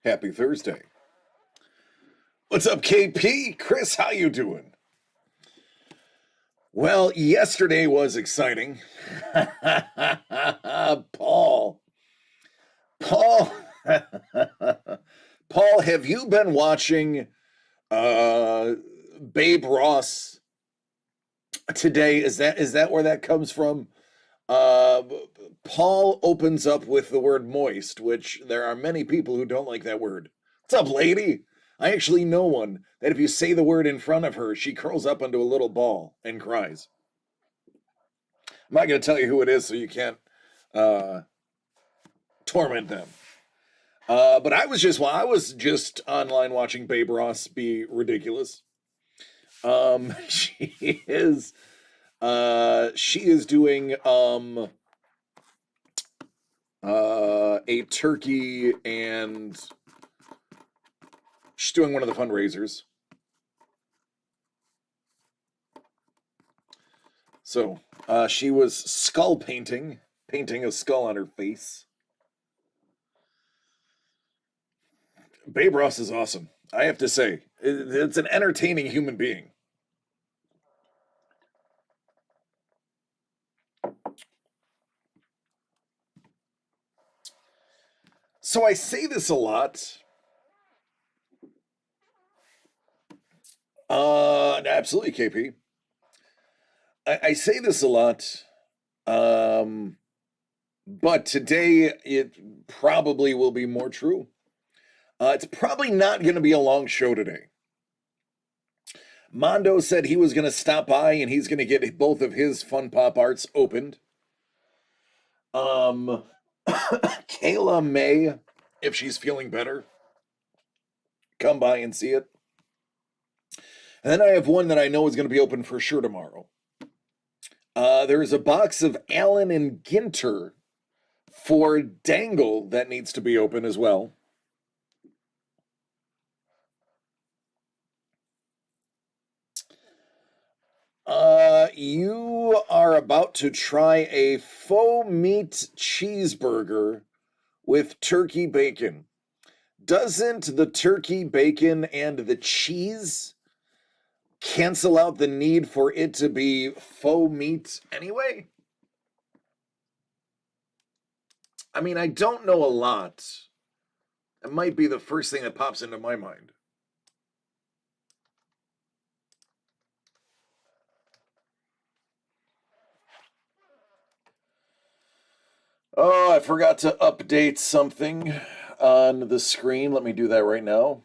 Happy Thursday. What's up, KP? Chris, how you doing? Well, yesterday was exciting. Paul. Paul. Paul, have you been watching Babe Ross today? Is that where that comes from? Paul opens up with the word moist, which there are many people who don't like that word. What's up, lady? I actually know one that if you say the word in front of her, she curls up into a little ball and cries. I'm not going to tell you who it is so you can't torment them. But I was just online watching Babe Ross be ridiculous. She is doing a turkey, and she's doing one of the fundraisers. So she was skull painting a skull on her face. Babe Ross is awesome. I have to say, it's an entertaining human being. So I say this a lot. Absolutely, KP. I say this a lot. But today it probably will be more true. It's probably not going to be a long show today. Mondo said he was going to stop by and he's going to get both of his Fun Pop Arts opened. Kayla May, if she's feeling better, come by and see it. And then I have one that I know is going to be open for sure tomorrow. There's a box of Allen and Ginter for Dangle that needs to be open as well. You are about to try a faux meat cheeseburger with turkey bacon. Doesn't the turkey bacon and the cheese cancel out the need for it to be faux meat anyway? I mean, I don't know a lot. It might be the first thing that pops into my mind. Oh, I forgot to update something on the screen. Let me do that right now.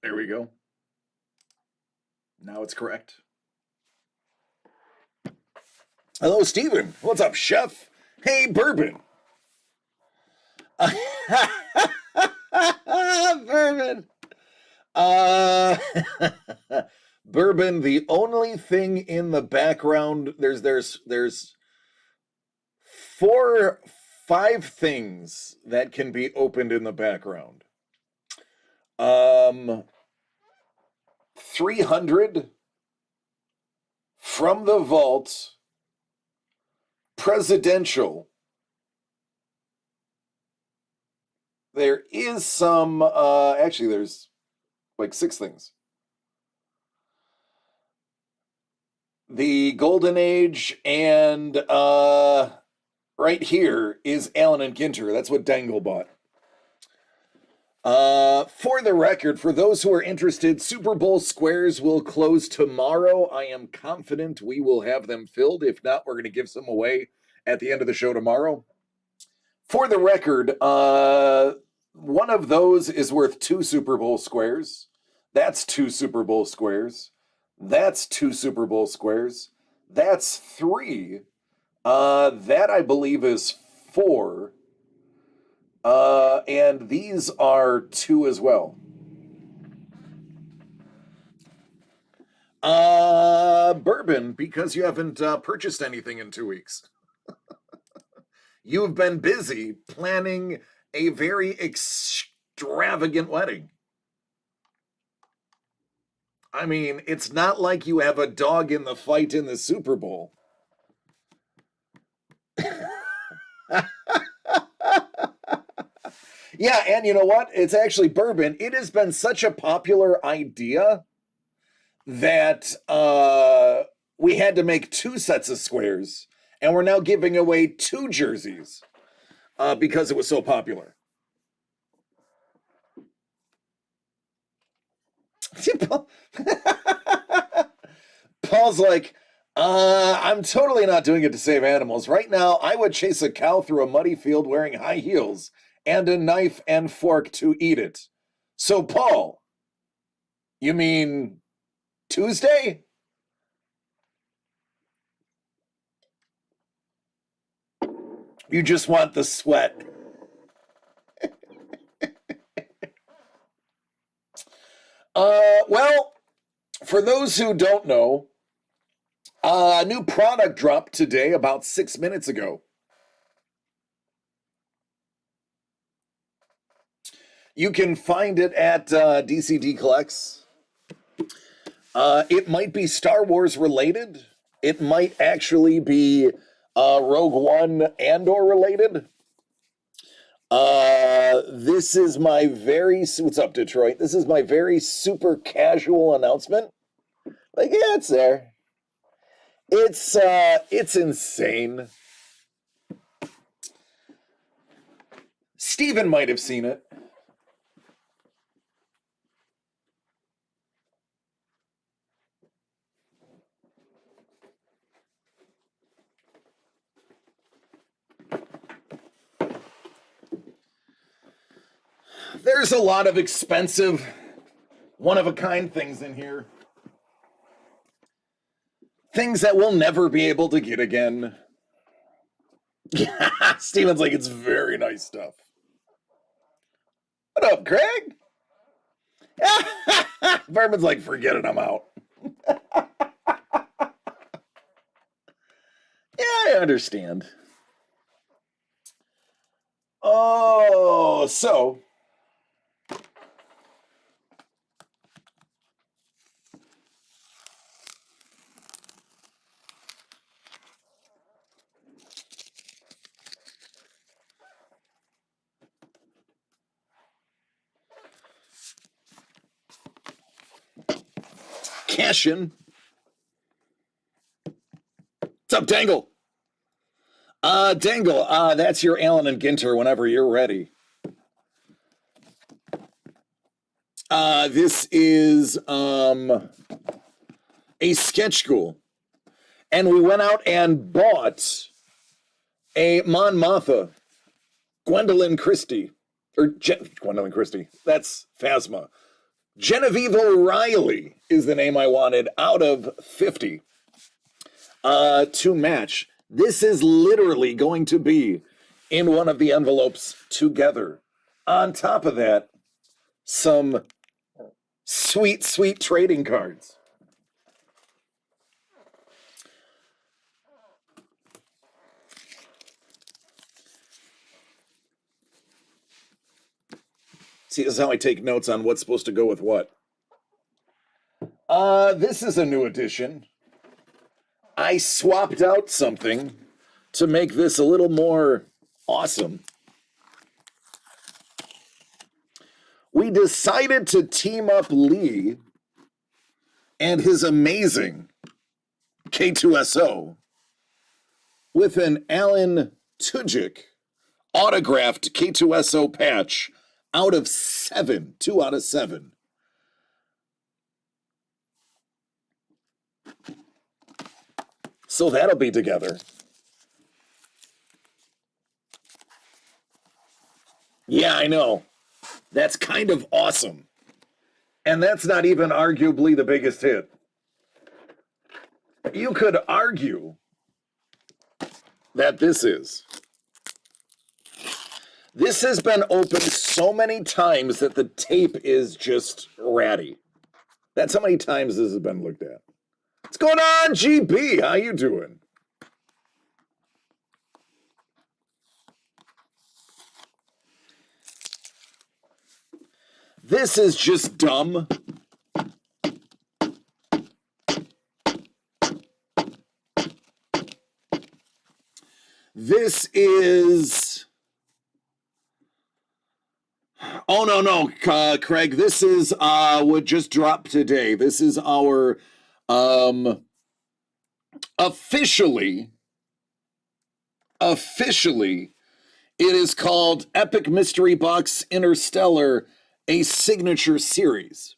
There we go. Now it's correct. Hello, Steven. What's up, chef? Hey, Bourbon. Bourbon. Bourbon, the only thing in the background, there's 5 things that can be opened in the background. 300 from the vault, presidential. There is some, actually there's like 6 things. The Golden Age, and right here is Allen and Ginter. That's what Dangle bought. For the record, for those who are interested, Super Bowl squares will close tomorrow. I am confident we will have them filled. If not, we're going to give some away at the end of the show tomorrow. For the record, one of those is worth 2 Super Bowl squares. That's 2 Super Bowl squares. That's 2 Super Bowl squares. That's 3. That I believe is 4. And these are 2 as well. Bourbon, because you haven't purchased anything in 2 weeks. You've been busy planning a very extravagant wedding. I mean, it's not like you have a dog in the fight in the Super Bowl. Yeah, and you know what? It's actually bourbon. It has been such a popular idea that we had to make 2 sets of squares, and we're now giving away 2 jerseys because it was so popular. Paul's like, I'm totally not doing it to save animals. Right now, I would chase a cow through a muddy field wearing high heels and a knife and fork to eat it. So, Paul, you mean Tuesday? You just want the sweat. Well, for those who don't know, a new product dropped today about 6 minutes ago. You can find it at DCD Collects. It might be Star Wars related. It might actually be Rogue One Andor related. This is my very, what's up, Detroit? This is my very super casual announcement. Like, yeah, it's there. It's insane. Steven might have seen it. There's a lot of expensive, one-of-a-kind things in here. Things that we'll never be able to get again. Steven's like, it's very nice stuff. What up, Craig? Bourbon's like, forget it, I'm out. Yeah, I understand. Oh, so cash in. What's up, Dangle? Dangle, that's your Allen and Ginter whenever you're ready. This is a sketch school. And we went out and bought a Mon Mothma, Gwendolyn Christie. Gwendolyn Christie. That's Phasma. Genevieve O'Reilly is the name I wanted out of 50 to match. This is literally going to be in one of the envelopes together. On top of that, some sweet, sweet trading cards. See, this is how I take notes on what's supposed to go with what. This is a new edition. I swapped out something to make this a little more awesome. We decided to team up Lee and his amazing K2SO with an Alan Tudyk autographed K2SO patch out of 7, 2 out of 7. So that'll be together. Yeah, I know. That's kind of awesome. And that's not even arguably the biggest hit. You could argue that this is. This has been opened so many times that the tape is just ratty. That's how many times this has been looked at. What's going on, GB? How you doing? This is just dumb. This is... Oh, no, Craig. This is what just dropped today. This is our officially, it is called Epic Mystery Box Interstellar, a signature series.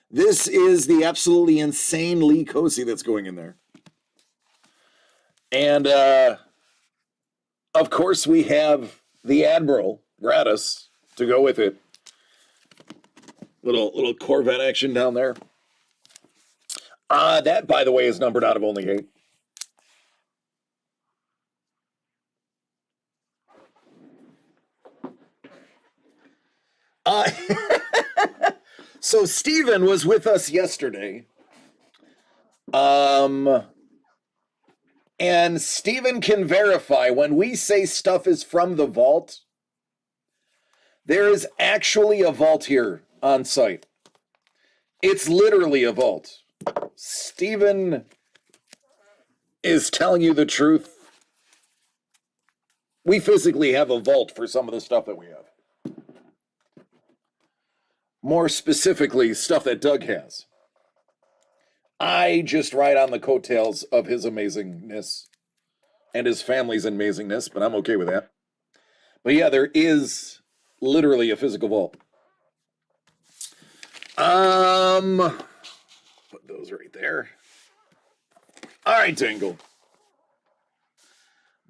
This is the absolutely insane Lee Cosi that's going in there. And, of course, we have the Admiral gratis to go with it. Little Corvette action down there. That, by the way, is numbered out of only 8. So Steven was with us yesterday. And Steven can verify when we say stuff is from the vault, there is actually a vault here on site. It's literally a vault. Steven is telling you the truth. We physically have a vault for some of the stuff that we have. More specifically, stuff that Doug has. I just ride on the coattails of his amazingness and his family's amazingness, but I'm okay with that. But yeah, there is literally a physical vault. Put those right there. All right, Dangle.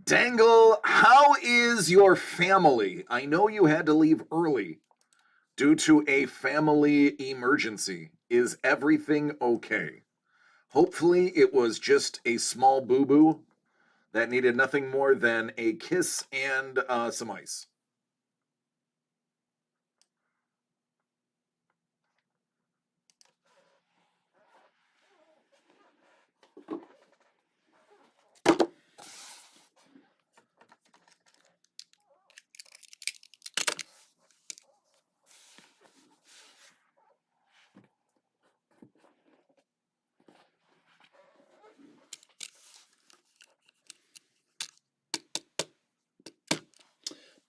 Dangle, how is your family? I know you had to leave early due to a family emergency. Is everything okay? Hopefully it was just a small boo-boo that needed nothing more than a kiss and some ice.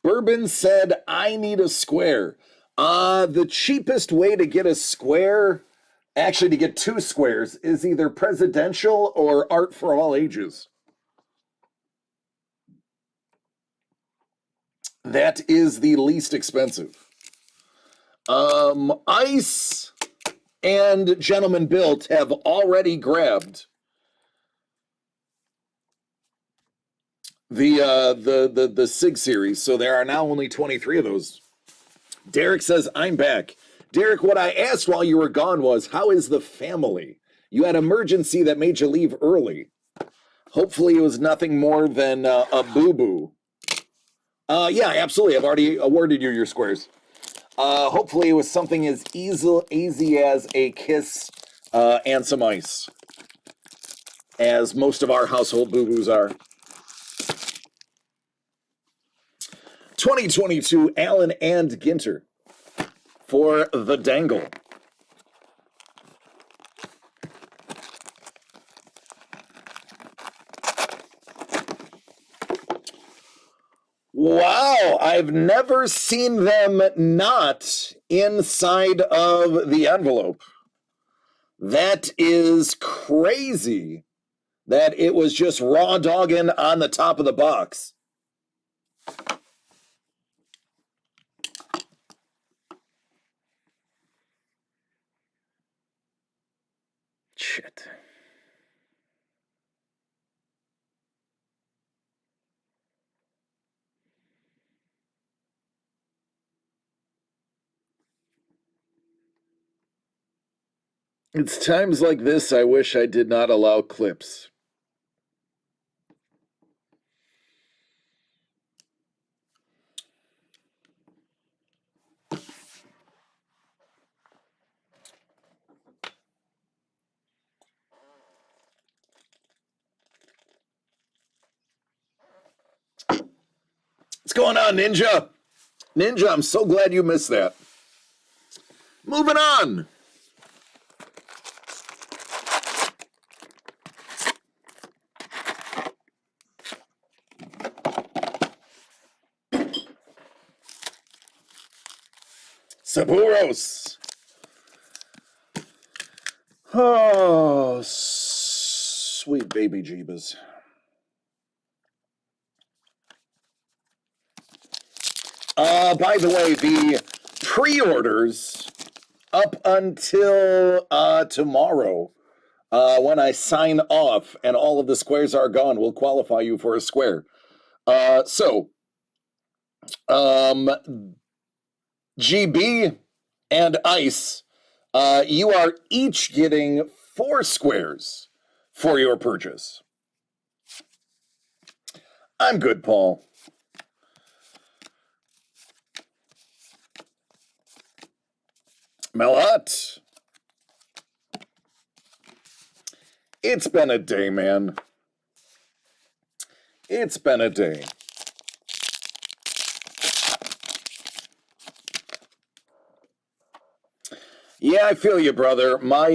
Bourbon said, I need a square. The cheapest way to get a square, actually to get 2 squares, is either presidential or art for all ages. That is the least expensive. Ice and Gentleman Built have already grabbed the SIG series, so there are now only 23 of those. Derek says, I'm back. Derek, what I asked while you were gone was, how is the family? You had emergency that made you leave early. Hopefully it was nothing more than a boo-boo. Yeah, absolutely. I've already awarded you your squares. Hopefully it was something as easy as a kiss and some ice, as most of our household boo-boos are. 2022 Allen and Ginter for the Dangle. Wow, I've never seen them not inside of the envelope. That is crazy that it was just raw dogging on the top of the box. Shit. It's times like this I wish I did not allow clips. What's going on, Ninja? Ninja, I'm so glad you missed that. Moving on. Saburos. Oh, sweet baby Jeebas. By the way, the pre-orders up until tomorrow, when I sign off and all of the squares are gone, will qualify you for a square. GB and Ice, you are each getting 4 squares for your purchase. I'm good, Paul. Melhut. It's been a day, man. It's been a day. Yeah, I feel you, brother. My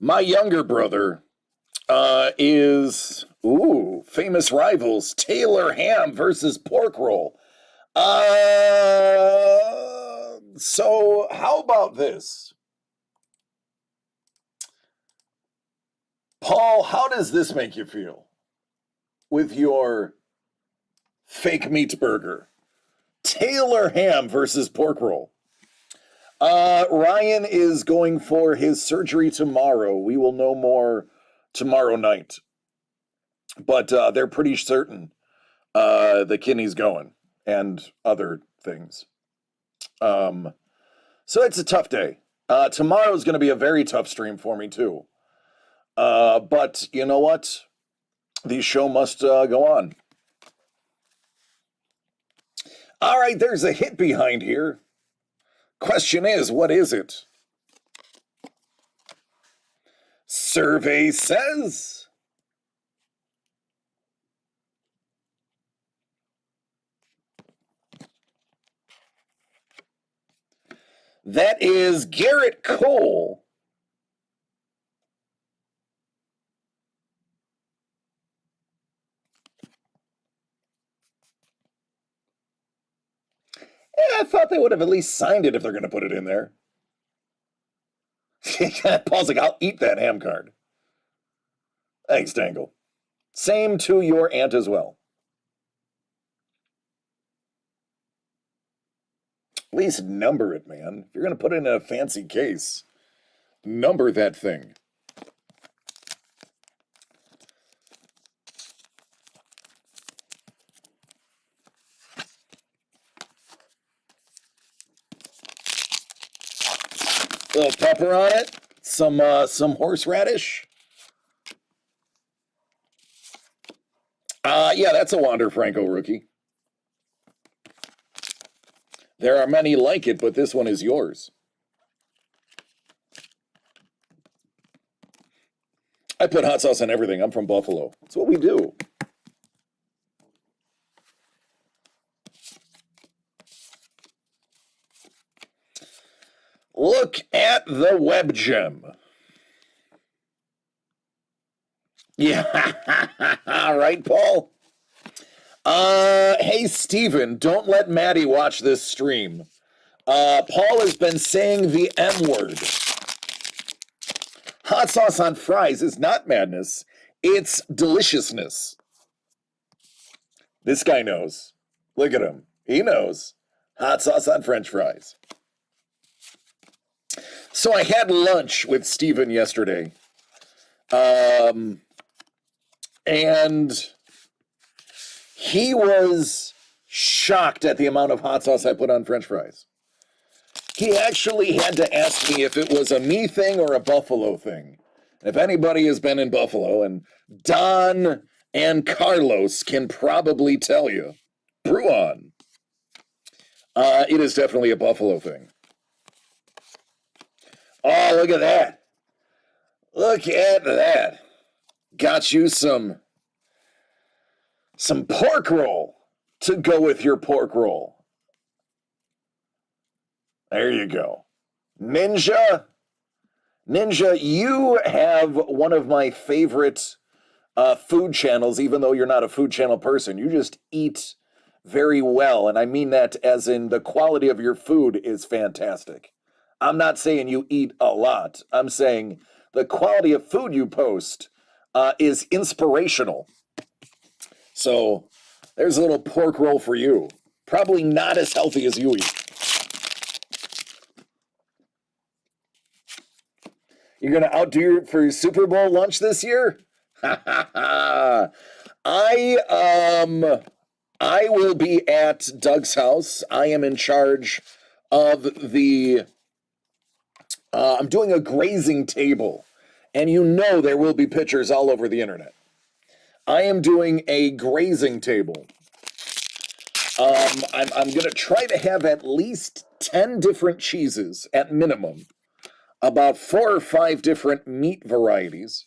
younger brother is famous rivals Taylor Ham versus Pork Roll. So how about this? Paul, how does this make you feel with your fake meat burger? Taylor Ham versus Pork Roll. Ryan is going for his surgery tomorrow. We will know more tomorrow night. But they're pretty certain the kidney's going and other things. So it's a tough day. Tomorrow is going to be a very tough stream for me, too. But you know what? The show must go on. All right, there's a hit behind here. Question is, what is it? Survey says... that is Garrett Cole. Yeah, I thought they would have at least signed it if they're going to put it in there. Paul's like, I'll eat that ham card. Thanks, Dangle. Same to your aunt as well. At least number it, man. If you're going to put it in a fancy case, number that thing. A little pepper on it, some horseradish. Yeah, that's a Wander Franco rookie. There are many like it, but this one is yours. I put hot sauce on everything. I'm from Buffalo. That's what we do. Look at the web gem. Yeah, right, Paul? Hey, Steven, don't let Maddie watch this stream. Paul has been saying the M word. Hot sauce on fries is not madness. It's deliciousness. This guy knows. Look at him. He knows. Hot sauce on French fries. So I had lunch with Steven yesterday. And he was shocked at the amount of hot sauce I put on French fries. He actually had to ask me if it was a me thing or a Buffalo thing. If anybody has been in Buffalo, and Don and Carlos can probably tell you, brew on. It is definitely a Buffalo thing. Oh, look at that. Look at that. Got you some pork roll. to go with your pork roll. There you go. Ninja, you have one of my favorite food channels, even though you're not a food channel person. You just eat very well, and I mean that as in the quality of your food is fantastic. I'm not saying you eat a lot. I'm saying the quality of food you post is inspirational. So there's a little pork roll for you. Probably not as healthy as you eat. You're going to outdo your for your Super Bowl lunch this year? I will be at Doug's house. I am in charge of the I'm doing a grazing table, and you know there will be pictures all over the internet. I am doing a grazing table. I'm going to try to have at least 10 different cheeses at minimum, about 4 or 5 different meat varieties.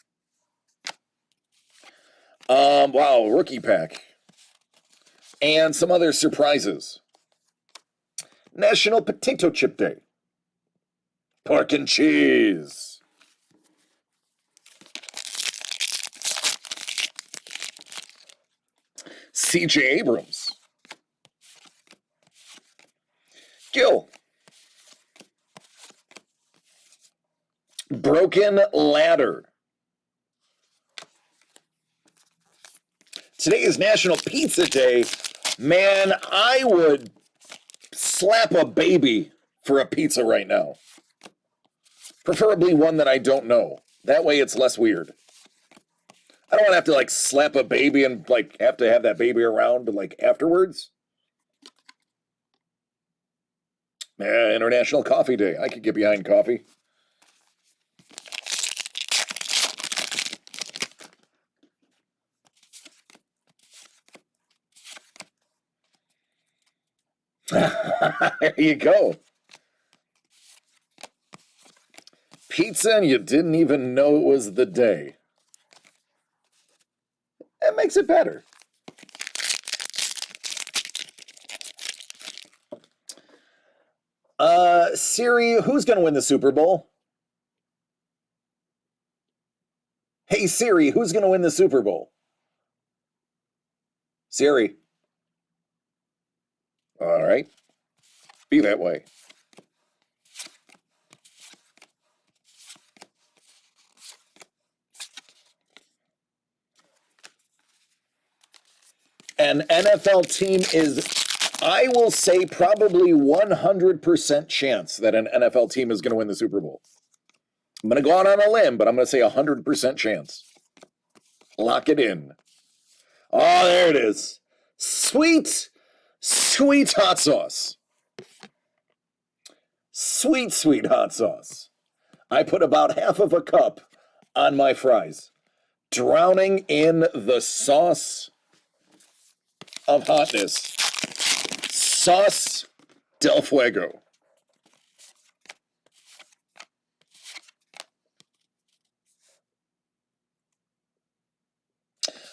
Wow, rookie pack. And some other surprises. National Potato Chip Day. Pork and cheese. C.J. Abrams. Gil. Broken Ladder. Today is National Pizza Day. Man, I would slap a baby for a pizza right now. Preferably one that I don't know. That way it's less weird. I don't want to have to like slap a baby and like have to have that baby around like afterwards. Yeah, International Coffee Day. I could get behind coffee. There you go. Pizza and you didn't even know it was the day. That makes it better. Siri, who's going to win the Super Bowl? Hey, Siri, who's going to win the Super Bowl? Siri. All right. Be that way. An NFL team is, I will say, probably 100% chance that an NFL team is going to win the Super Bowl. I'm going to go out on a limb, but I'm going to say 100% chance. Lock it in. Oh, there it is. Sweet, sweet hot sauce. Sweet, sweet hot sauce. I put about half of a cup on my fries, drowning in the sauce of hotness. Sauce del Fuego.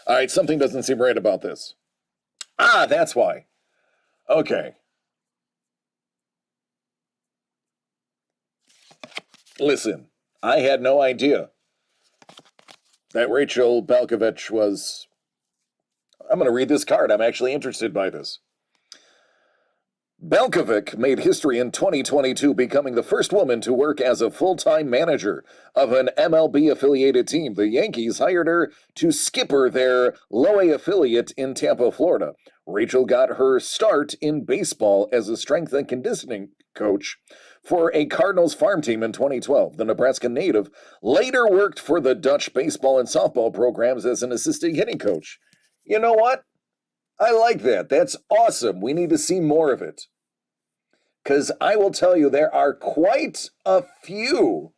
All right, something doesn't seem right about this. Ah, that's why. Okay. Listen, I had no idea that Rachel Balkovich was... I'm going to read this card. I'm actually interested by this. Balkovich made history in 2022, becoming the first woman to work as a full-time manager of an MLB-affiliated team. The Yankees hired her to skipper their low-A affiliate in Tampa, Florida. Rachel got her start in baseball as a strength and conditioning coach for a Cardinals farm team in 2012. The Nebraska native later worked for the Dutch baseball and softball programs as an assistant hitting coach. You know what? I like that. That's awesome. We need to see more of it. Because I will tell you, there are quite a few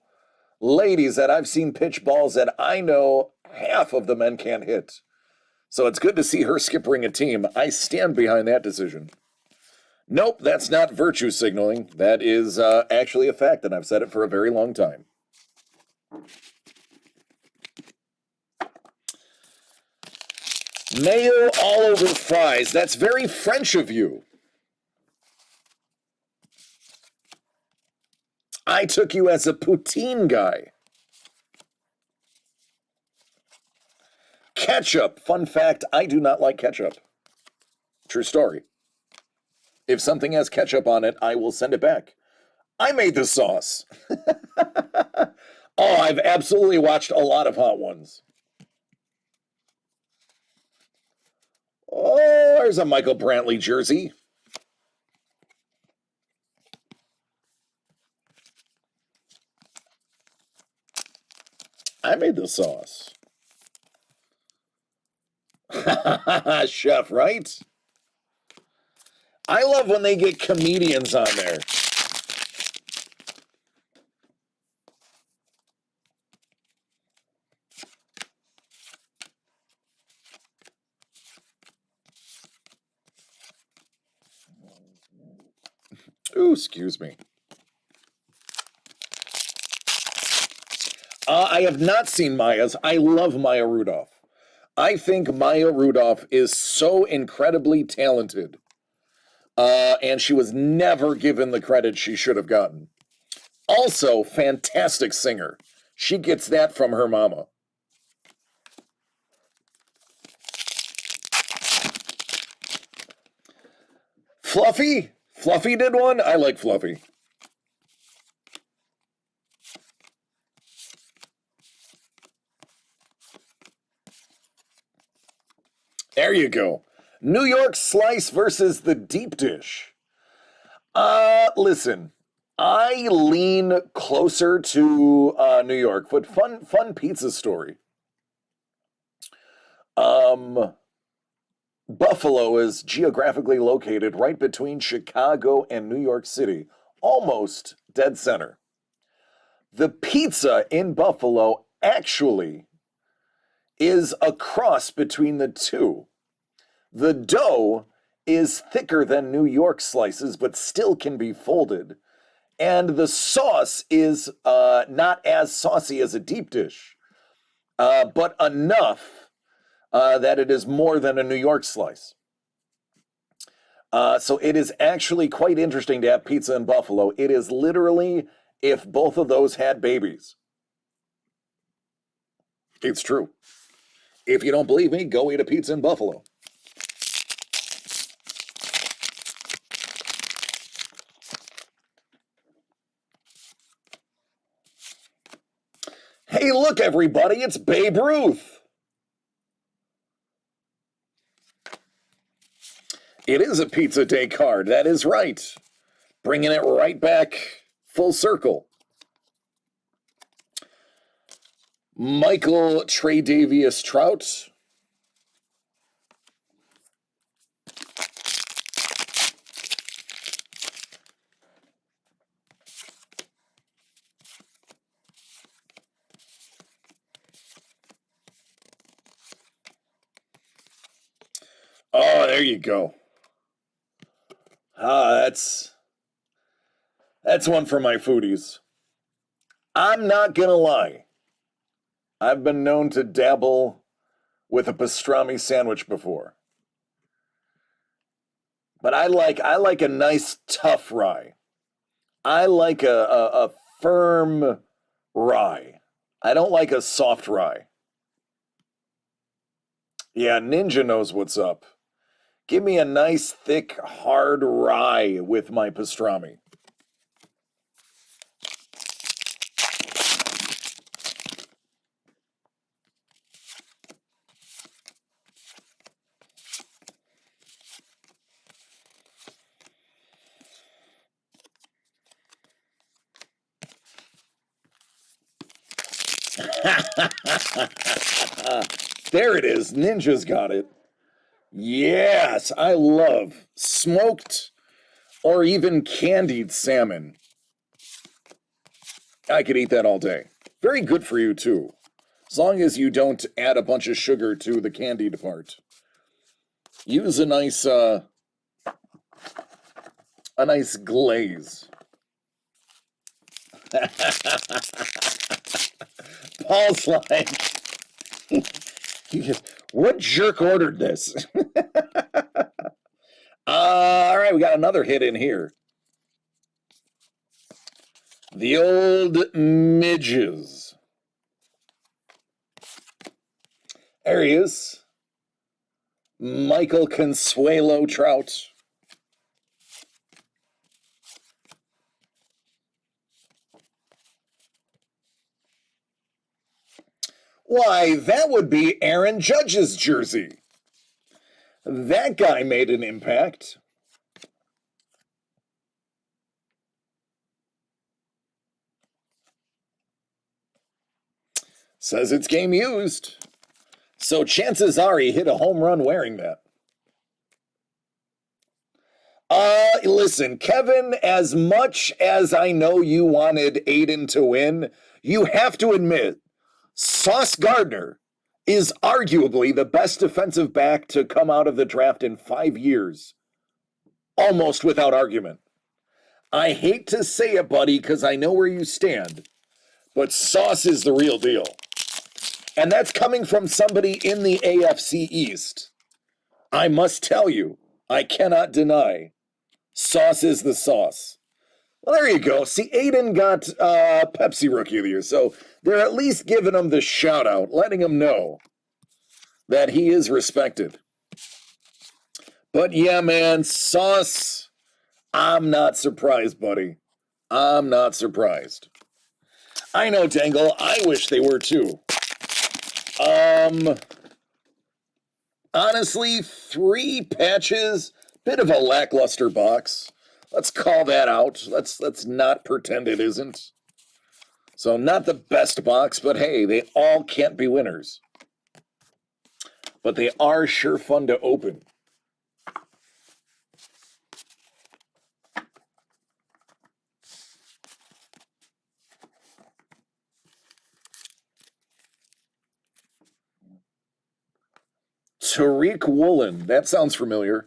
ladies that I've seen pitch balls that I know half of the men can't hit. So it's good to see her skippering a team. I stand behind that decision. Nope, that's not virtue signaling. That is actually a fact, and I've said it for a very long time. Mayo all over fries. That's very French of you. I took you as a poutine guy. Ketchup. Fun fact, I do not like ketchup. True story. If something has ketchup on it, I will send it back. I made the sauce. Oh, I've absolutely watched a lot of Hot Ones. Oh, there's a Michael Brantley jersey. I made the sauce. Chef, right? I love when they get comedians on there. Ooh, excuse me. I have not seen Maya's. I love Maya Rudolph. I think Maya Rudolph is so incredibly talented. And she was never given the credit she should have gotten. Also, fantastic singer. She gets that from her mama. Fluffy? Fluffy did one? I like Fluffy. There you go. New York slice versus the deep dish. Listen, I lean closer to New York, but fun pizza story. Buffalo is geographically located right between Chicago and New York City, almost dead center. The pizza in Buffalo actually is a cross between the two. The dough is thicker than New York slices, but still can be folded. And the sauce is not as saucy as a deep dish, but enough that it is more than a New York slice. So it is actually quite interesting to have pizza in Buffalo. It is literally if both of those had babies. It's true. If you don't believe me, go eat a pizza in Buffalo. Hey, look, everybody, it's Babe Ruth. It is a Pizza Day card, that is right. Bringing it right back full circle. Michael Tre'Davious Trout. Oh, there you go. That's one for my foodies. I'm not gonna lie. I've been known to dabble with a pastrami sandwich before. But I like a nice tough rye. I like a firm rye. I don't like a soft rye. Yeah, Ninja knows what's up. Give me a nice, thick, hard rye with my pastrami. There it is. Ninja's got it. Yes, I love smoked or even candied salmon. I could eat that all day. Very good for you, too. As long as you don't add a bunch of sugar to the candied part. Use a nice glaze. Paul's like, What jerk ordered this? All right, we got another hit in here. The old midges. There he is. Michael Consuelo Trout. Why, that would be Aaron Judge's jersey. That guy made an impact. Says it's game used. So chances are he hit a home run wearing that. Listen, Kevin, as much as I know you wanted Aiden to win, you have to admit, Sauce Gardner is arguably the best defensive back to come out of the draft in 5 years. Almost without argument. I hate to say it, buddy, because I know where you stand, but Sauce is the real deal. And that's coming from somebody in the AFC East. I must tell you, I cannot deny, Sauce is the sauce. Well, there you go. See, Aiden got Pepsi Rookie of the Year, so they're at least giving him the shout out, letting him know that he is respected. But yeah, man, Sauce, I'm not surprised, buddy. I'm not surprised. I know, Dangle, I wish they were too. Honestly, 3 patches, bit of a lackluster box. Let's call that out. Let's not pretend it isn't. So not the best box, but hey, they all can't be winners. But they are sure fun to open. Tariq Woolen, that sounds familiar.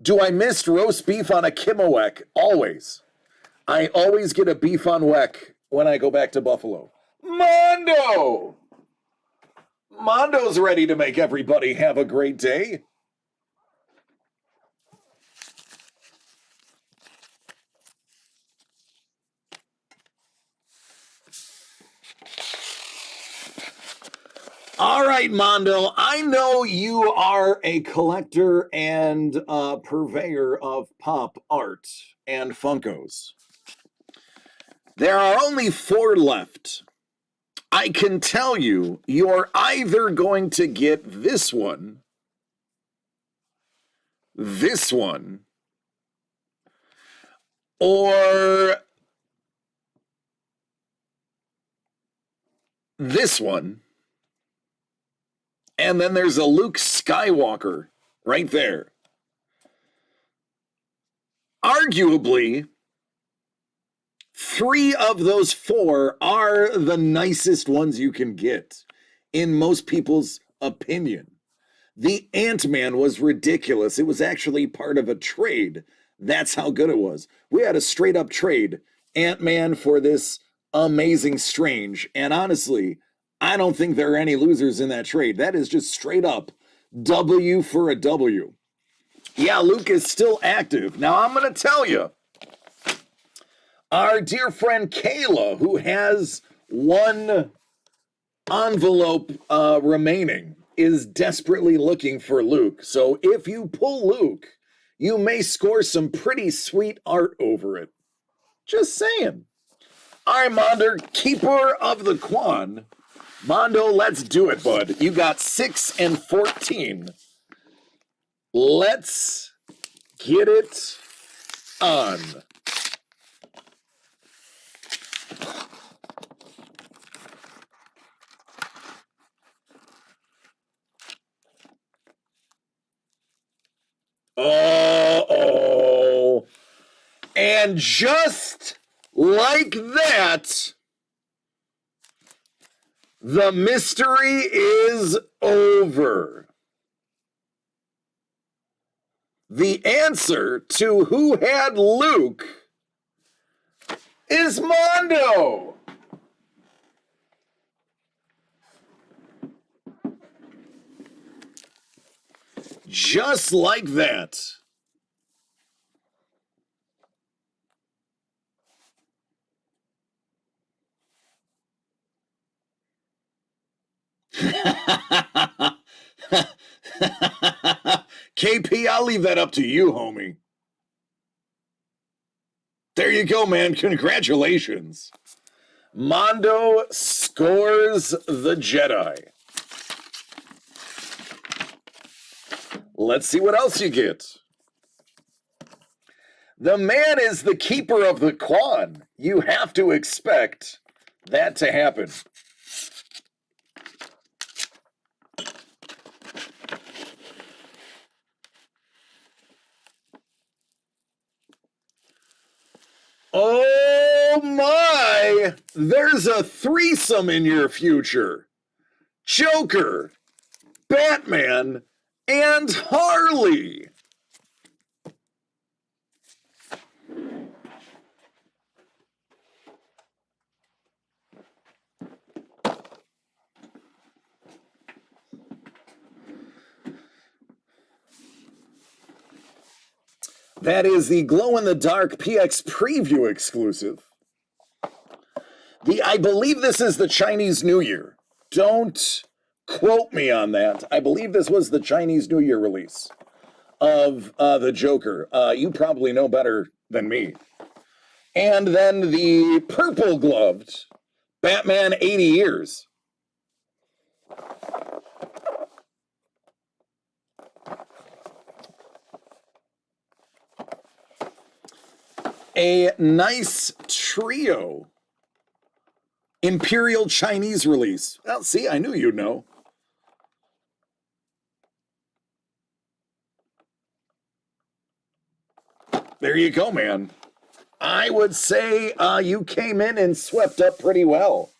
Do I miss roast beef on a Kimowek? Always. I always get a beef on Weck when I go back to Buffalo. Mondo! Mondo's ready to make everybody have a great day. All right, Mondo, I know you are a collector and purveyor of pop art and Funkos. There are only 4 left. I can tell you, you're either going to get this one, or this one. And then there's a Luke Skywalker right there. Arguably, 3 of those 4 are the nicest ones you can get, in most people's opinion. The Ant-Man was ridiculous. It was actually part of a trade. That's how good it was. We had a straight-up trade, Ant-Man for this Amazing Strange. And honestly, I don't think there are any losers in that trade. That is just straight up W for a W. Yeah, Luke is still active. Now, I'm going to tell you, our dear friend Kayla, who has 1 envelope remaining, is desperately looking for Luke. So if you pull Luke, you may score some pretty sweet art over it. Just saying. All right, Mondo, keeper of the Quan. Mondo, let's do it, bud. You got 6 and 14. Let's get it on. Uh-oh. And just like that, the mystery is over. The answer to who had Luke is Mondo. Just like that. KP, I'll leave that up to you, homie. There you go, man. Congratulations. Mondo scores the Jedi. Let's see what else you get. The man is the keeper of the Quan. You have to expect that to happen. Oh my! There's a threesome in your future. Joker, Batman, and Harley. That is the glow-in-the-dark PX preview exclusive. I believe this is the Chinese New Year. Don't quote me on that. I believe this was the Chinese New Year release of the Joker. You probably know better than me. And then the purple-gloved Batman 80 Years. A nice trio Imperial Chinese release. Well, see, I knew you'd know. There you go, man. I would say you came in and swept up pretty well.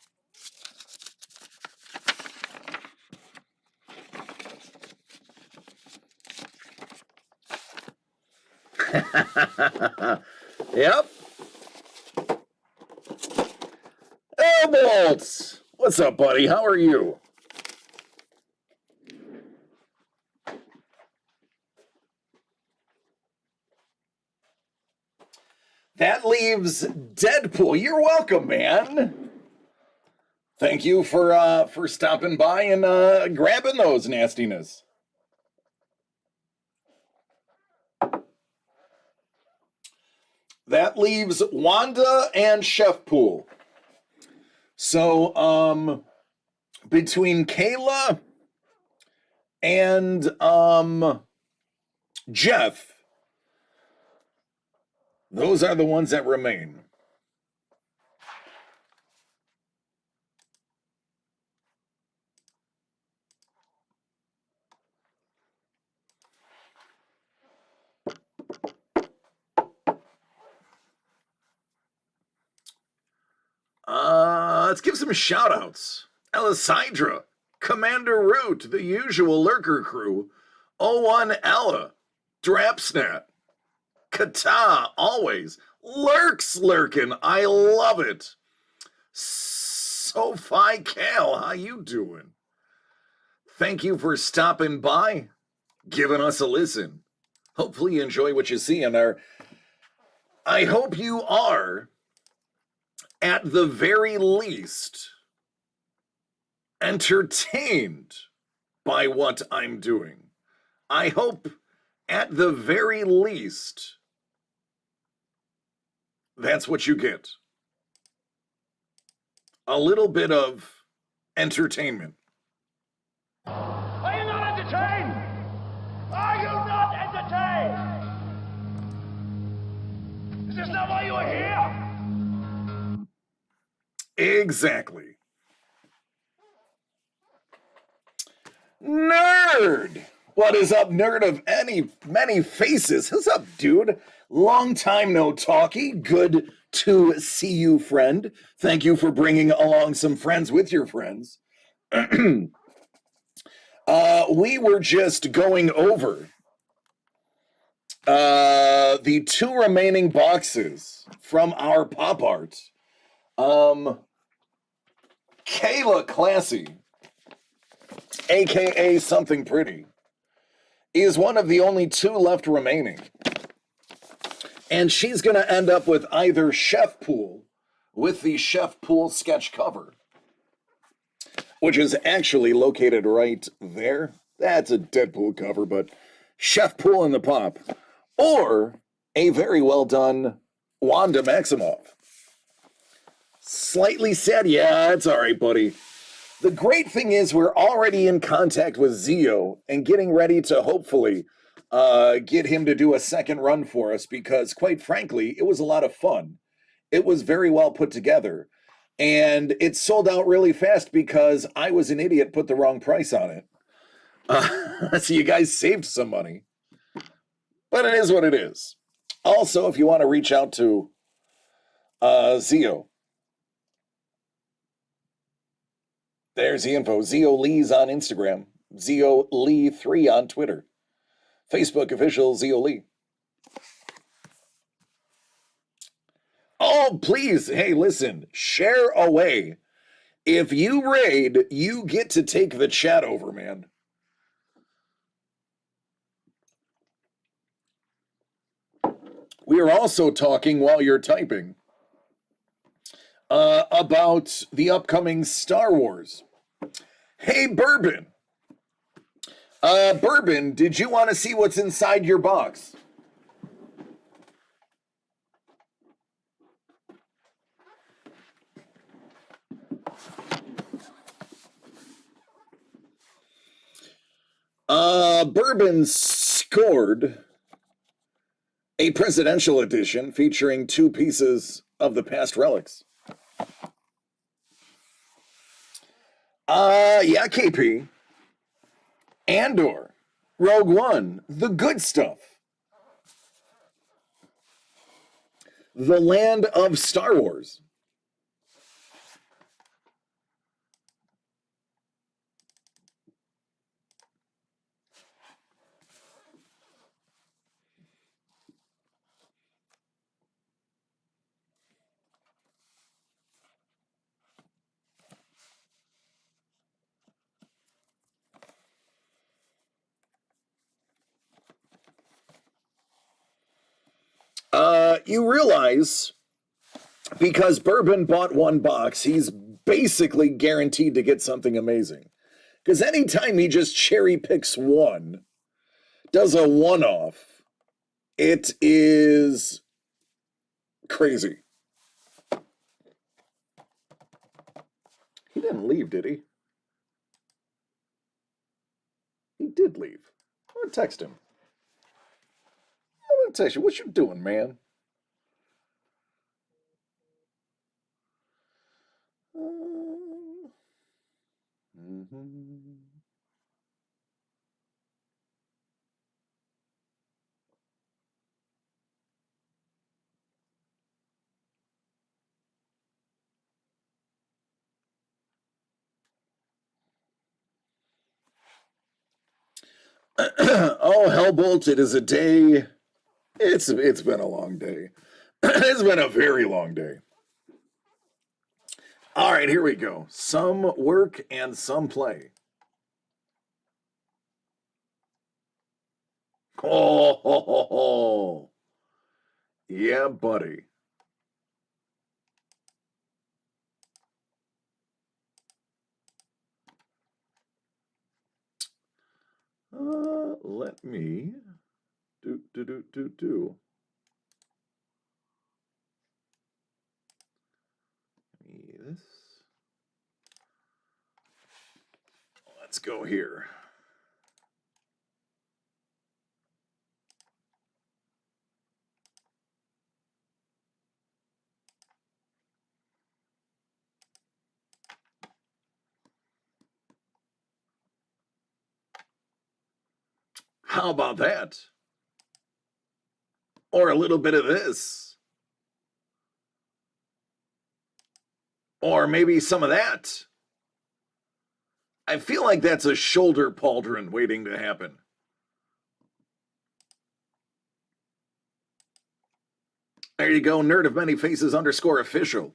Yep. Bolts! What's up, buddy? How are you? That leaves Deadpool. You're welcome, man. Thank you for stopping by and grabbing those nastiness. That leaves Wanda and Chef Pool. So, between Kayla and Jeff, those are the ones that remain. Let's give some shout-outs. Elisydra, Commander Root, the usual lurker crew, 01 Ella, Drapsnat, Kata, always, Lurks lurking, I love it. Sophie Cal, how you doing? Thank you for stopping by, giving us a listen. Hopefully you enjoy what you see in there. I hope you are, at the very least, entertained by what I'm doing. I hope, at the very least, that's what you get. A little bit of entertainment. Are you not entertained? Are you not entertained? Is this not why you are here? Exactly. Nerd! What is up, nerd of many faces? What's up, dude? Long time no talkie. Good to see you, friend. Thank you for bringing along some friends with your friends. We were just going over The 2 remaining boxes from our pop art. Kayla Classy, aka Something Pretty, is one of the only 2 left remaining. And she's going to end up with either Chef Pool with the Chef Pool sketch cover, which is actually located right there. That's a Deadpool cover, but Chef Pool in the pop. Or a very well done Wanda Maximoff. Slightly sad. Yeah, it's all right, buddy. The great thing is we're already in contact with Zio and getting ready to hopefully get him to do a second run for us because, quite frankly, it was a lot of fun. It was very well put together. And it sold out really fast because I was an idiot, put the wrong price on it. So you guys saved some money. But it is what it is. Also, if you want to reach out to Zio, there's the info. Zio Lee's on Instagram. Zio Lee 3 on Twitter. Facebook official Zio Lee. Oh, please. Hey, listen. Share away. If you raid, you get to take the chat over, man. We are also talking while you're typing about the upcoming Star Wars. Hey, Bourbon. Bourbon, did you want to see what's inside your box? Bourbon scored a presidential edition featuring 2 pieces of the past relics. Yeah, KP. Andor, Rogue One, the good stuff. The land of Star Wars. You realize, because Bourbon bought 1 box, he's basically guaranteed to get something amazing. Because anytime he just cherry picks one, does a one-off, it is crazy. He didn't leave, did he? He did leave. I'm gonna text him. I'm gonna text you. What you doing, man? Oh, Hellbolt, it is a day. It's been a long day. It's been a very long day. All right, here we go. Some work and some play. Oh, yeah, buddy. Let me do. This. Let's go here. How about that? Or a little bit of this. Or maybe some of that. I feel like that's a shoulder pauldron waiting to happen. There you go, Nerd of Many Faces _official.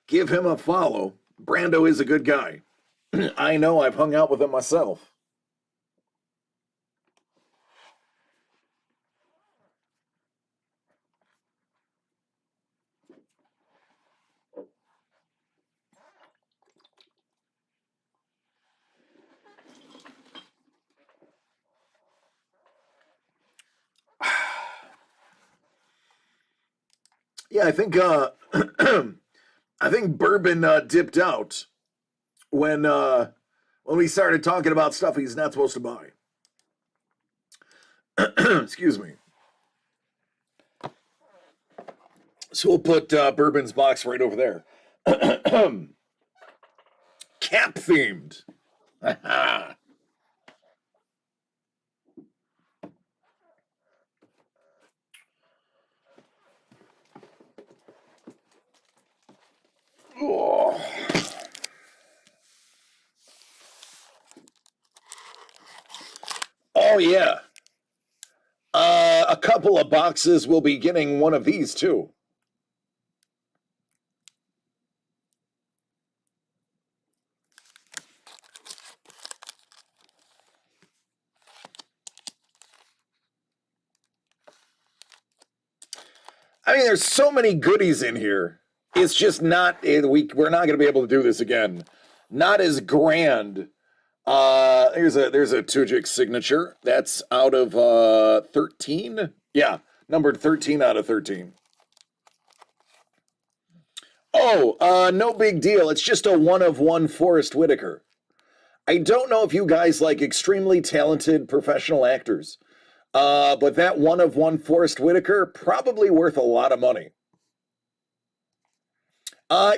Give him a follow. Brando is a good guy. I know, I've hung out with him myself. Yeah, I think I think bourbon dipped out when we started talking about stuff he's not supposed to buy. Excuse me. So we'll put bourbon's box right over there. Cap themed. Oh. Oh yeah. A couple of boxes will be getting one of these too. I mean, there's so many goodies in here. It's just not we're not going to be able to do this again. Not as grand. There's a Tujik signature. That's out of 13. Yeah, numbered 13 out of 13. Oh, no big deal. It's just a 1/1 Forrest Whitaker. I don't know if you guys like extremely talented professional actors. But that 1/1 Forrest Whitaker, probably worth a lot of money.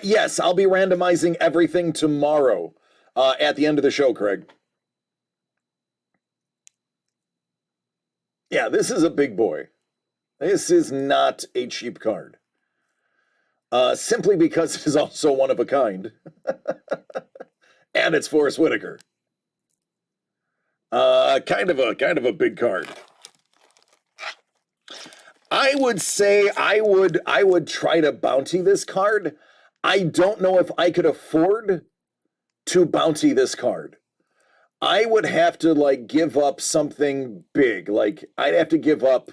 Yes, I'll be randomizing everything tomorrow at the end of the show, Craig. Yeah, this is a big boy. This is not a cheap card. Simply because it is also one of a kind. And it's Forrest Whitaker. Kind of a big card. I would say I would try to bounty this card. I don't know if I could afford to bounty this card. I would have to like give up something big. Like I'd have to give up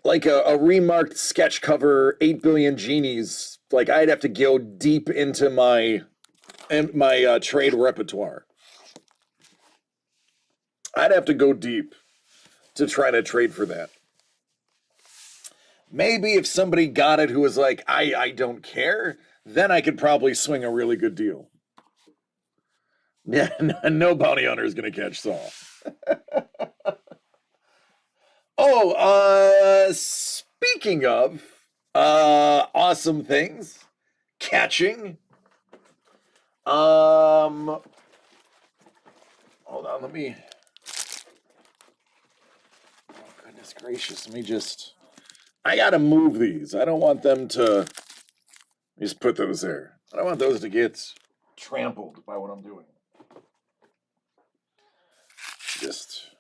like a remarked sketch cover, 8 Billion Genies. Like I'd have to go deep into my trade repertoire. I'd have to go deep to try to trade for that. Maybe if somebody got it who was like, I don't care, then I could probably swing a really good deal. Yeah, no bounty hunter is going to catch Saul. Oh, speaking of awesome things, catching. Hold on, let me. Oh, goodness gracious, let me just. I gotta move these. I don't want them to. Just put those there. I don't want those to get trampled by what I'm doing. Just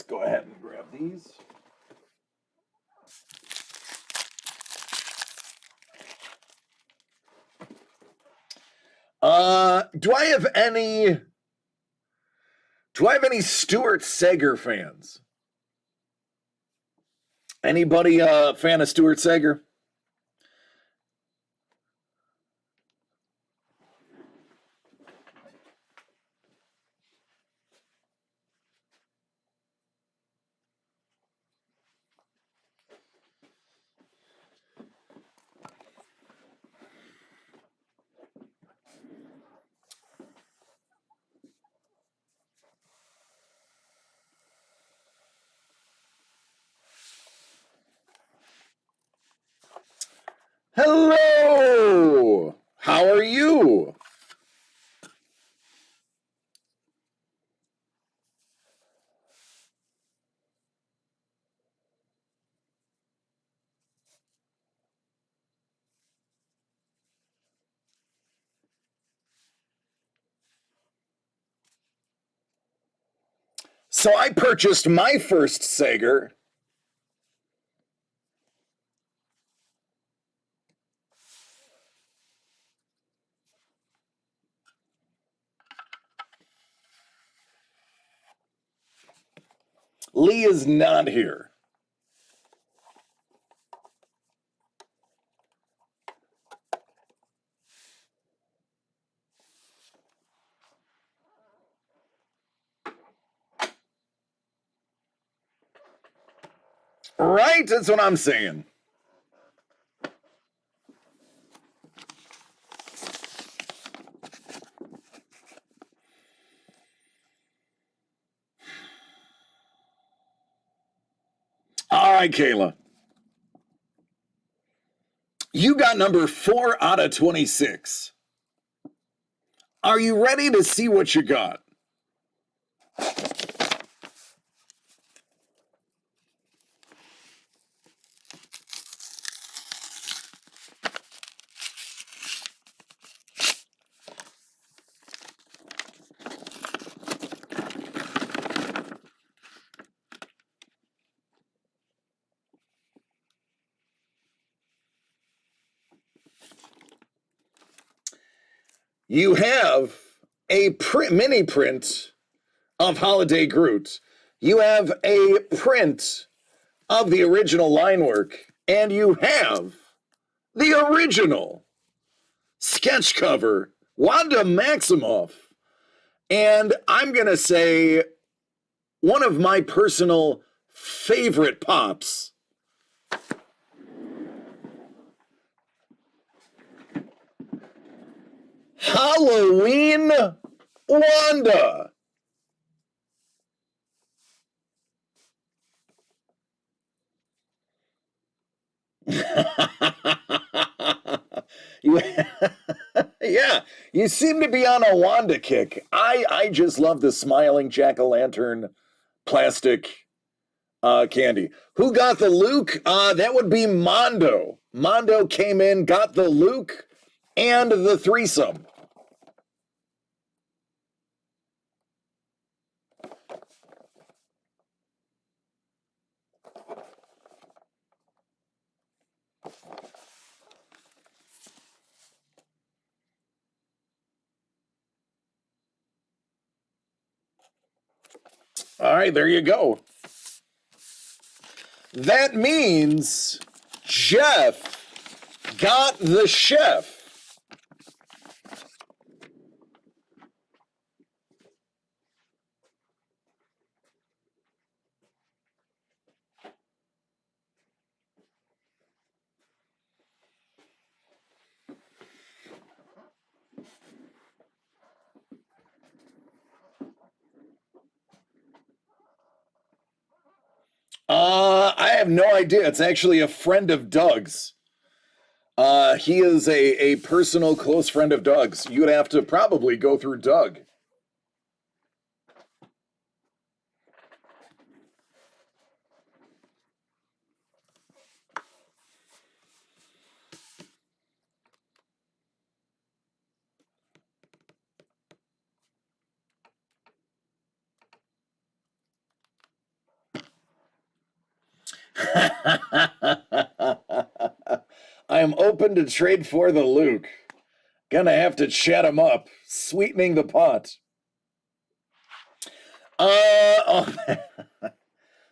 go ahead and grab these. Do I have any Stuart Sager fans? Anybody fan of Stuart Sager? Hello! How are you? So I purchased my first Sager. Lee is not here. Right? That's what I'm saying. All right, Kayla. You got number 4 out of 26. Are you ready to see what you got? You have a mini print of Holiday Groot. You have a print of the original line work. And you have the original sketch cover, Wanda Maximoff. And I'm going to say one of my personal favorite pops. Halloween Wanda. Yeah, you seem to be on a Wanda kick. I just love the smiling jack-o'-lantern plastic candy. Who got the Luke? That would be Mondo. Mondo came in, got the Luke and the threesome. All right, there you go. That means Jeff got the chef. I have no idea. It's actually a friend of Doug's. He is a personal close friend of Doug's. You'd have to probably go through Doug. I am open to trade for the Luke. Gonna have to chat him up, sweetening the pot.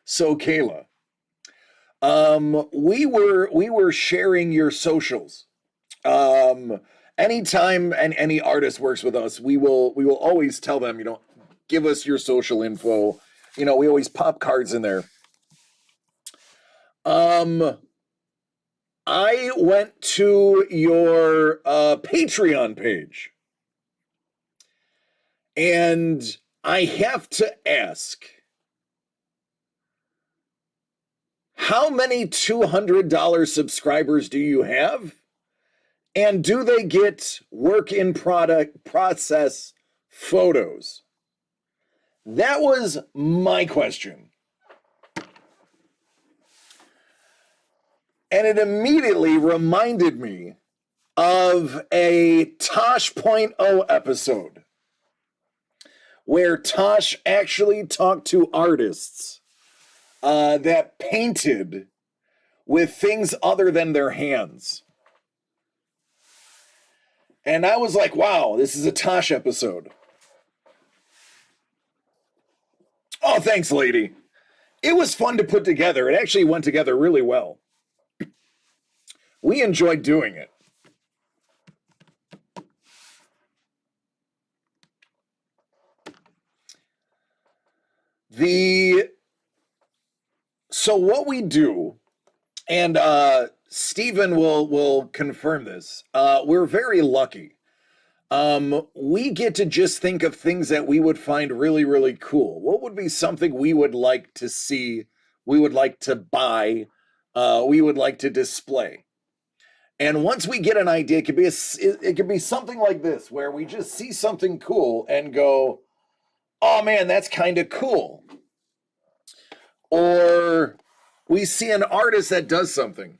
So Kayla, we were sharing your socials. Anytime any artist works with us, we will always tell them, give us your social info. We always pop cards in there. I went to your Patreon page, and I have to ask, how many $200 subscribers do you have? And do they get work in process photos? That was my question. And it immediately reminded me of a Tosh.0 episode where Tosh actually talked to artists that painted with things other than their hands. And I was like, wow, this is a Tosh episode. Oh, thanks, lady. It was fun to put together. It actually went together really well. We enjoyed doing it. So what we do, and Stephen will confirm this, we're very lucky. We get to just think of things that we would find really, really cool. What would be something we would like to see, we would like to buy, we would like to display? And once we get an idea, it could be something like this, where we just see something cool and go, oh man, that's kind of cool. Or we see an artist that does something.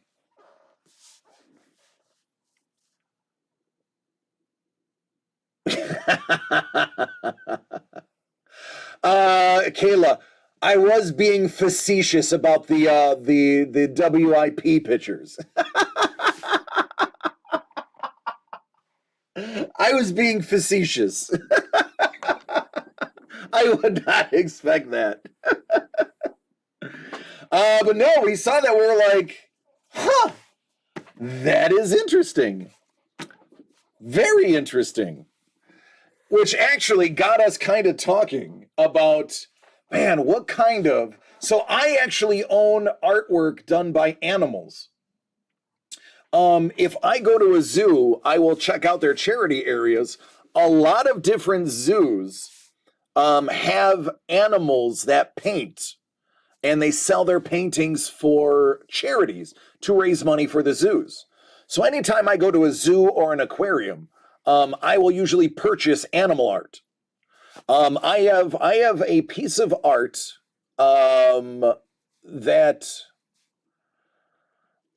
Kayla, I was being facetious about the WIP pictures. I was being facetious. I would not expect that. But no, we saw that, we were like, huh, that is interesting. Very interesting. Which actually got us kind of talking about, man, what kind of... So I actually own artwork done by animals. If I go to a zoo, I will check out their charity areas. A lot of different zoos have animals that paint, and they sell their paintings for charities to raise money for the zoos. So anytime I go to a zoo or an aquarium, I will usually purchase animal art. I have a piece of art that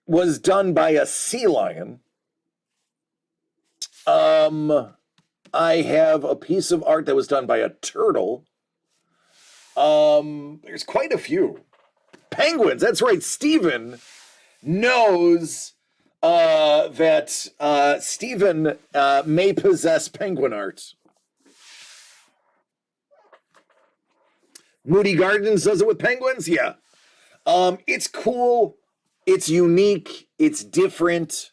was done by a sea lion. I have a piece of art that was done by a turtle. There's quite a few. Penguins, that's right. Stephen knows that Stephen may possess penguin art. Moody Gardens does it with penguins? Yeah. It's cool. It's unique. It's different.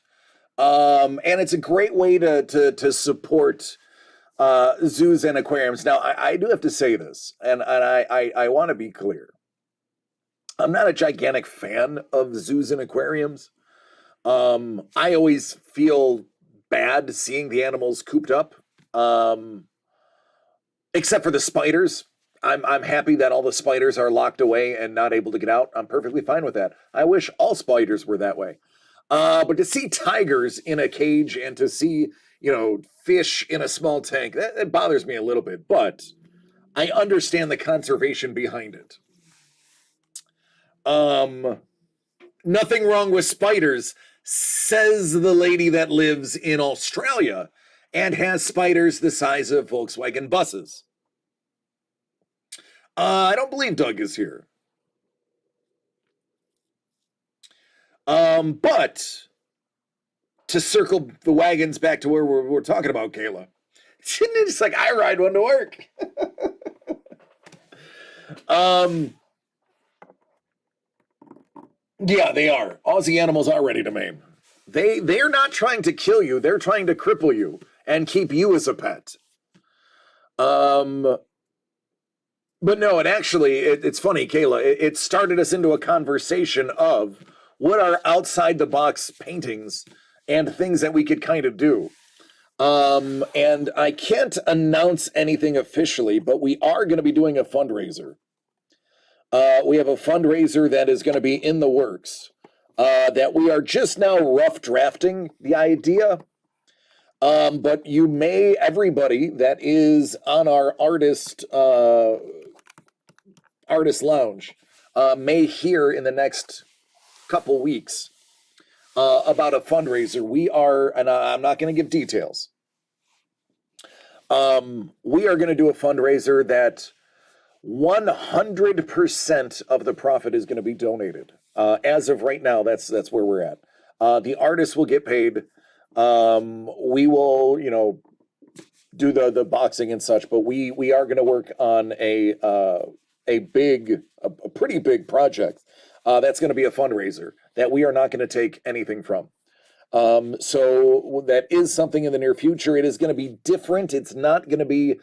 And it's a great way to support zoos and aquariums. Now, I do have to say this, and I want to be clear. I'm not a gigantic fan of zoos and aquariums. I always feel bad seeing the animals cooped up, except for the spiders. I'm happy that all the spiders are locked away and not able to get out. I'm perfectly fine with that. I wish all spiders were that way. But to see tigers in a cage and to see, fish in a small tank, that bothers me a little bit, but I understand the conservation behind it. Nothing wrong with spiders, says the lady that lives in Australia and has spiders the size of Volkswagen buses. I don't believe Doug is here. But to circle the wagons back to where we're talking about, Kayla, it's like I ride one to work. Yeah, they are. Aussie animals are ready to maim. They're not trying to kill you. They're trying to cripple you and keep you as a pet. But no, it's funny, Kayla. It started us into a conversation of what are outside the box paintings and things that we could kind of do. And I can't announce anything officially, but we are going to be doing a fundraiser. We have a fundraiser that is going to be in the works, that we are just now rough drafting the idea. But everybody that is on our artist lounge may hear in the next couple weeks about a fundraiser. We are, and I'm not going to give details, We are going to do a fundraiser that 100% of the profit is going to be donated. As of right now, that's where we're at. The artists will get paid. We will, do the boxing and such, but we are going to work on a pretty big project. That's going to be a fundraiser that we are not going to take anything from. So that is something in the near future. It is going to be different. It's not going to be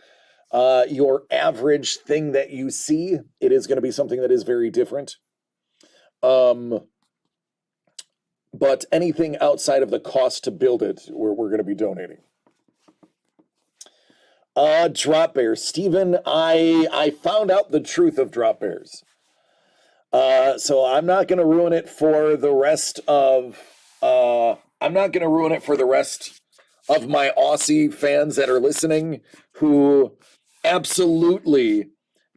your average thing that you see. It is going to be something that is very different. But anything outside of the cost to build it, we're going to be donating. Drop Bears. Steven, I found out the truth of Drop Bears. So I'm not going to ruin it for the rest of my Aussie fans that are listening, who absolutely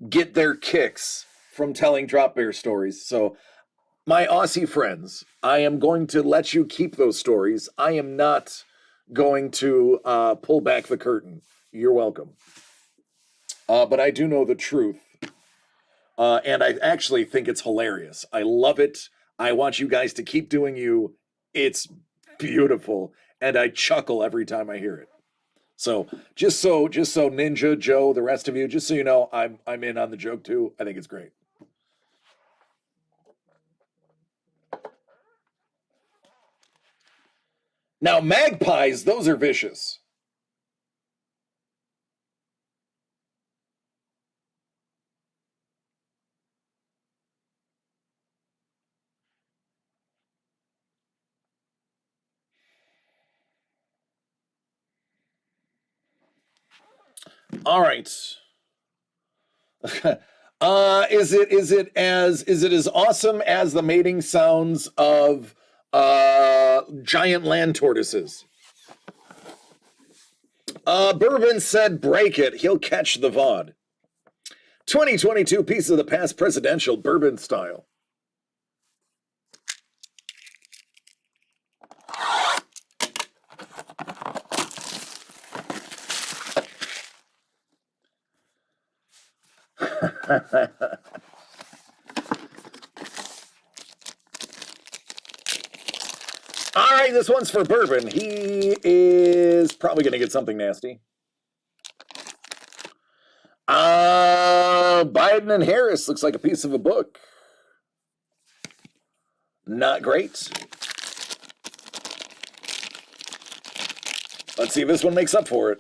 get their kicks from telling Drop Bear stories. So my Aussie friends, I am going to let you keep those stories. I am not going to pull back the curtain. You're welcome. But I do know the truth. And I actually think it's hilarious. I love it. I want you guys to keep doing you. It's beautiful. And I chuckle every time I hear it. So just so Ninja, Joe, the rest of you, just so you know, I'm in on the joke too. I think it's great. Now, magpies, those are vicious. All right. Is it as awesome as the mating sounds of giant land tortoises? Bourbon said break it. He'll catch the VOD. 2022 Piece of the Past presidential Bourbon style. All right, this one's for Bourbon. He is probably going to get something nasty. Biden and Harris looks like a piece of a book. Not great. Let's see if this one makes up for it.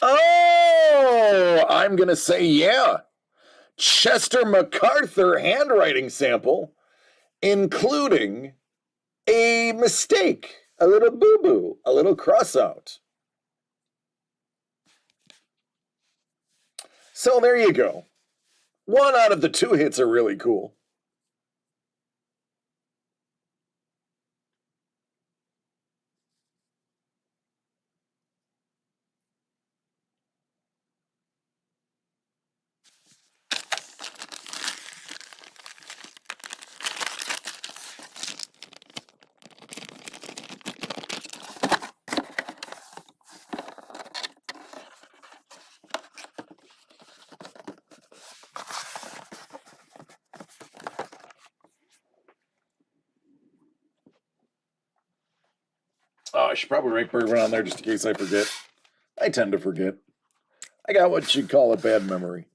Oh, I'm going to say yeah. Chester MacArthur handwriting sample, including a mistake, a little boo-boo, a little cross-out. So there you go. 1 out of the 2 hits are really cool. Oh, I should probably write Bourbon on there just in case I forget. I tend to forget. I got what you'd call a bad memory.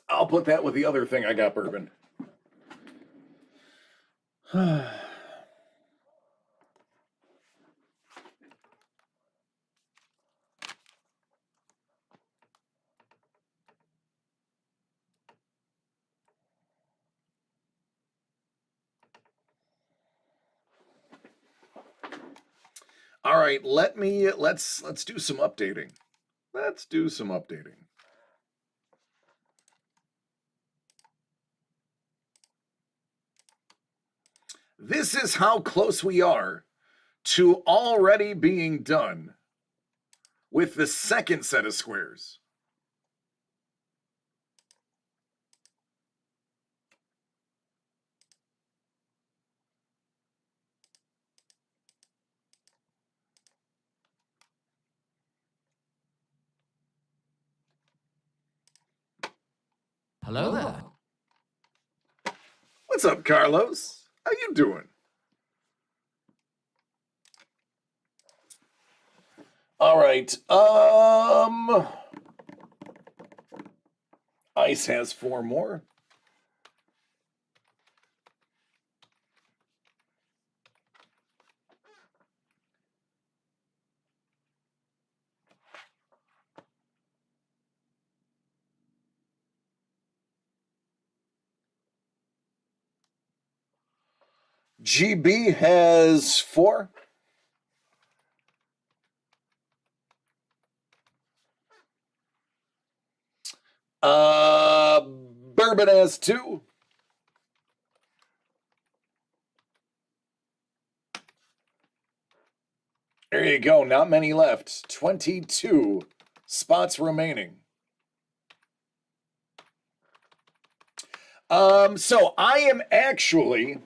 I'll put that with the other thing I got, Bourbon. All right, let's do some updating. Let's do some updating. This is how close we are to already being done with the second set of squares. Hello there. What's up, Carlos? How you doing? All right. Ice has 4 more. GB has 4. Bourbon has 2. There you go. Not many left. 22 spots remaining. So I am actually...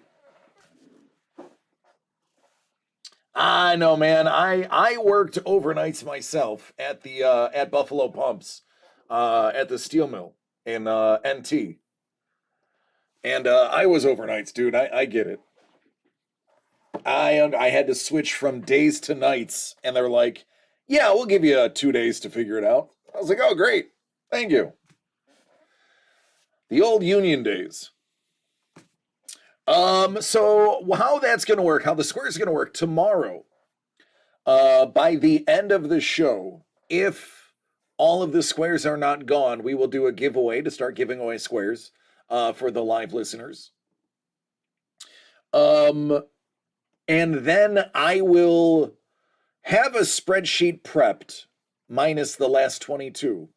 I know, man. I worked overnights myself at the at Buffalo Pumps, at the steel mill in NT, and I was overnights, dude. I get it. I had to switch from days to nights, and they're like, "Yeah, we'll give you 2 days to figure it out." I was like, "Oh, great, thank you." The old union days. So how that's gonna work, how the square is gonna work tomorrow, by the end of the show, if all of the squares are not gone, we will do a giveaway to start giving away squares, for the live listeners. And then I will have a spreadsheet prepped, minus the last 22,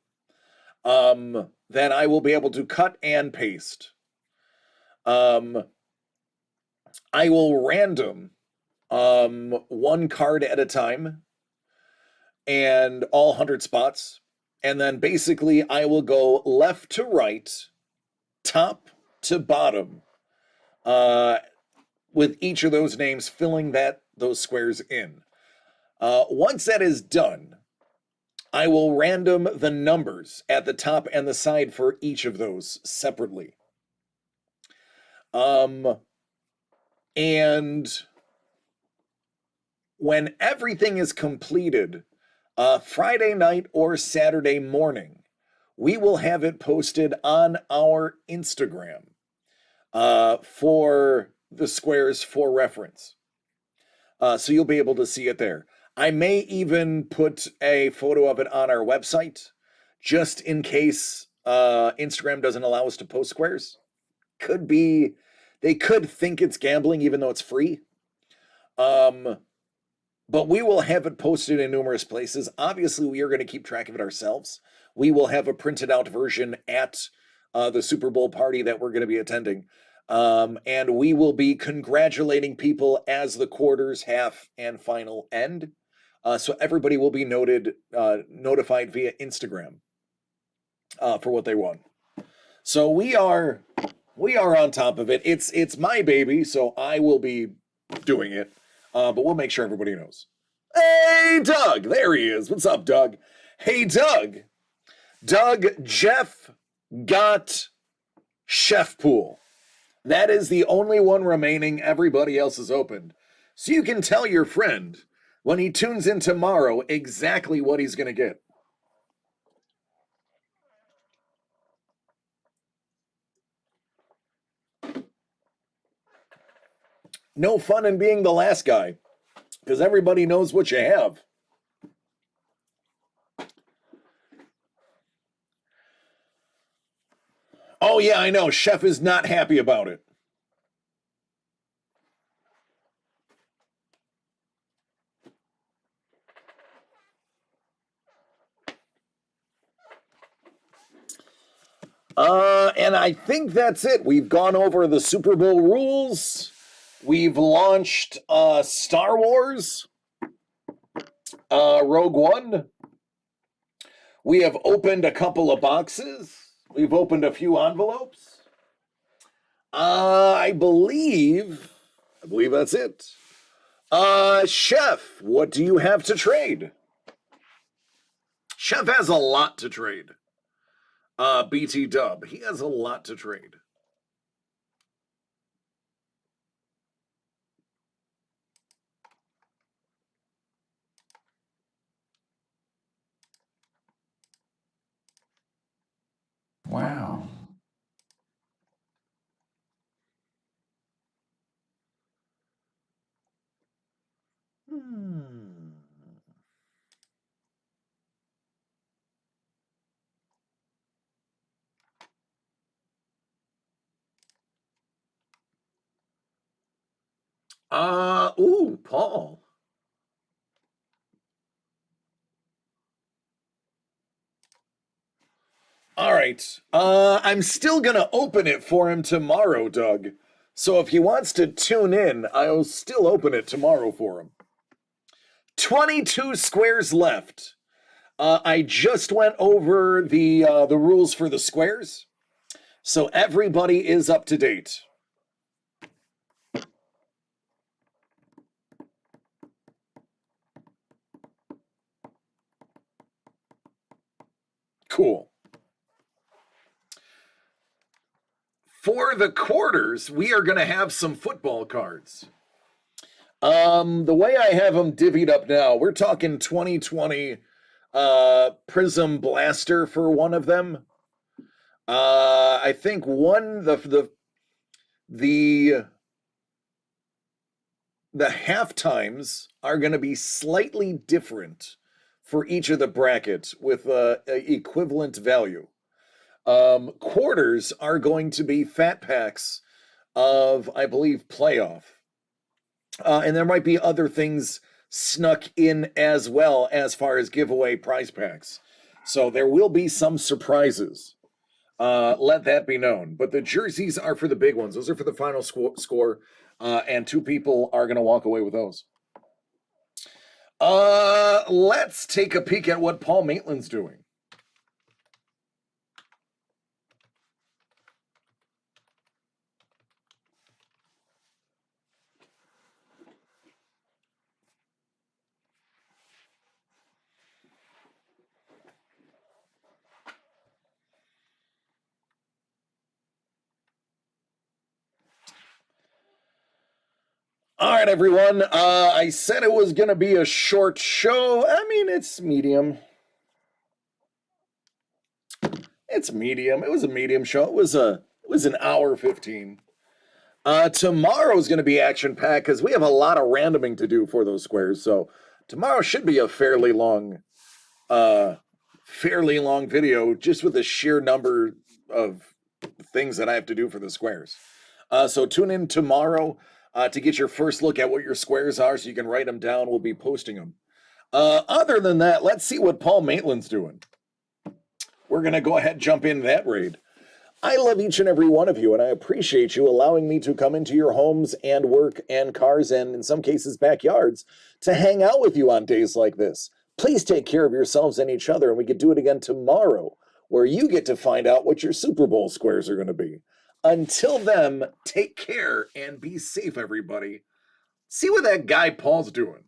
that I will be able to cut and paste. I will random 1 card at a time and all 100 spots. And then basically I will go left to right, top to bottom, with each of those names filling those squares in. Once that is done, I will random the numbers at the top and the side for each of those separately. And when everything is completed, Friday night or Saturday morning, we will have it posted on our Instagram, for the squares for reference. So you'll be able to see it there. I may even put a photo of it on our website, just in case Instagram doesn't allow us to post squares. Could be, they could think it's gambling even though it's free. But we will have it posted in numerous places. Obviously, we are going to keep track of it ourselves. We will have a printed out version at the Super Bowl party that we're going to be attending. And we will be congratulating people as the quarters, half, and final end. So everybody will be notified via Instagram for what they won. So we are on top of it. It's my baby, so I will be doing it. But we'll make sure everybody knows. Hey, Doug! There he is. What's up, Doug? Hey, Doug. Doug, Jeff got Chef Pool. That is the only one remaining. Everybody else is opened. So you can tell your friend when he tunes in tomorrow exactly what he's going to get. No fun in being the last guy, because everybody knows what you have. Oh yeah, I know. Chef is not happy about it. And I think that's it. We've gone over the Super Bowl rules. We've launched Star Wars, Rogue One. We have opened a couple of boxes. We've opened a few envelopes. I believe that's it. Chef, what do you have to trade? Chef has a lot to trade. BT Dub. He has a lot to trade. Wow. Ooh, Paul. All right. I'm still gonna open it for him tomorrow, Doug. So if he wants to tune in, I'll still open it tomorrow for him. 22 squares left. I just went over the rules for the squares, so everybody is up to date. Cool. For the quarters, we are going to have some football cards. The way I have them divvied up now, we're talking 2020 Prism Blaster for one of them. I think one the half times are going to be slightly different for each of the brackets with equivalent value. Quarters are going to be fat packs of, I believe, playoff. And there might be other things snuck in as well as far as giveaway prize packs. So there will be some surprises. Let that be known. But the jerseys are for the big ones. Those are for the final score. And 2 people are going to walk away with those. Let's take a peek at what Paul Maitland's doing. All right, everyone. I said it was going to be a short show. I mean, it's medium. It's medium. It was a medium show. It was an hour 15. Tomorrow's going to be action packed because we have a lot of randoming to do for those squares. So tomorrow should be a fairly long video, just with the sheer number of things that I have to do for the squares. So tune in tomorrow to get your first look at what your squares are, so you can write them down. We'll be posting them. Other than that, let's see what Paul Maitland's doing. We're going to go ahead and jump in that raid. I love each and every one of you, and I appreciate you allowing me to come into your homes and work and cars and, in some cases, backyards to hang out with you on days like this. Please take care of yourselves and each other, and we could do it again tomorrow, where you get to find out what your Super Bowl squares are going to be. Until then, take care and be safe, everybody. See what that guy Paul's doing.